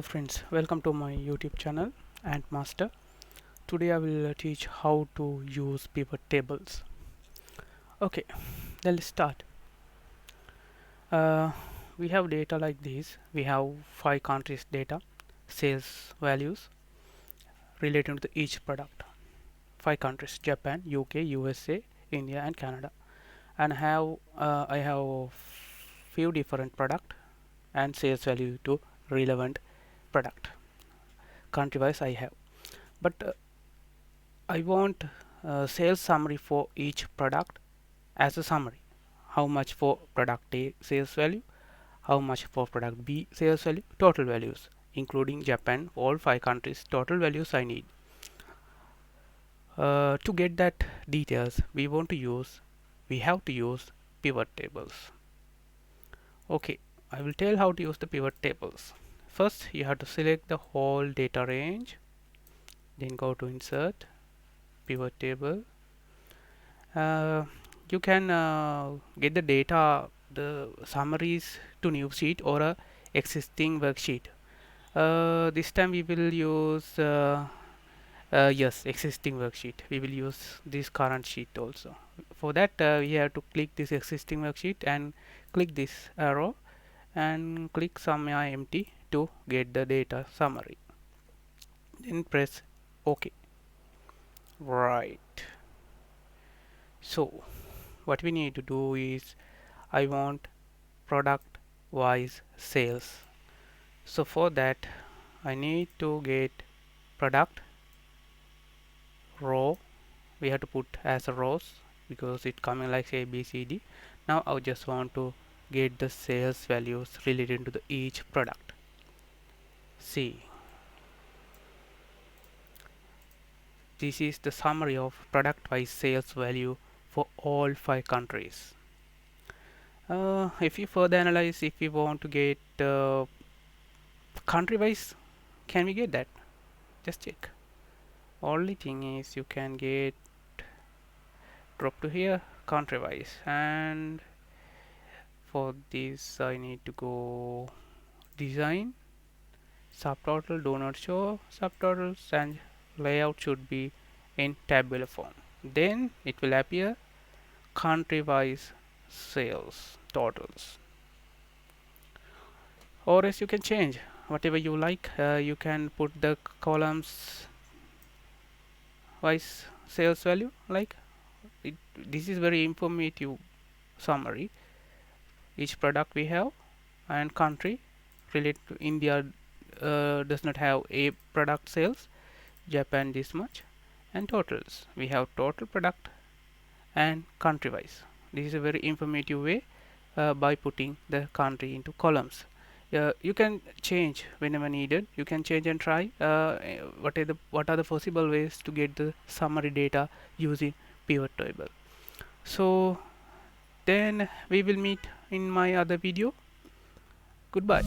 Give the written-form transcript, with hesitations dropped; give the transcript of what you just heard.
Hello friends, welcome to my YouTube channel Ant Master. Today I will teach how to use pivot tables. Okay, then let's start. Uh, we have data like this. We have 5 countries data, sales values relating to each product. 5 countries: Japan, UK, USA, India, and Canada. And I have few different product and sales value to relevant product. Country-wise I have, but I want sales summary for each product as a summary. How much for product A sales value, how much for product B sales value, total values including Japan, all 5 countries total values I need. To get that details we have to use pivot tables. Okay, I will tell how to use the pivot tables. First you have to select the whole data range, then go to insert pivot table. You can get the data, the summaries to new sheet or a existing worksheet. This time we will use yes, existing worksheet. We will use this current sheet also. For that we have to click this existing worksheet and click this arrow and click summa empty to get the data summary. Then press OK. Right. So what we need to do is I want product wise sales. So for that I need to get product row. We have to put as a rows because it coming like A B C D. Now I just want to get the sales values related to the each product. See, this is the summary of product wise sales value for all 5 countries. If you further analyze, if you want to get country wise, can we get that? Just check. Only thing is you can get drop to here country wise, and for this I need to go design, subtotal, do not show subtotals, and layout should be in tabular form. Then it will appear country wise sales totals, or else you can change whatever you like. You can put the columns wise sales value like it. This is very informative summary. Each product we have and country related to India does not have a product sales, Japan this much, and totals we have total product and country wise. This is a very informative way by putting the country into columns. You can change whenever needed. You can change and try what are the possible ways to get the summary data using pivot table. So then we will meet in my other video. Goodbye.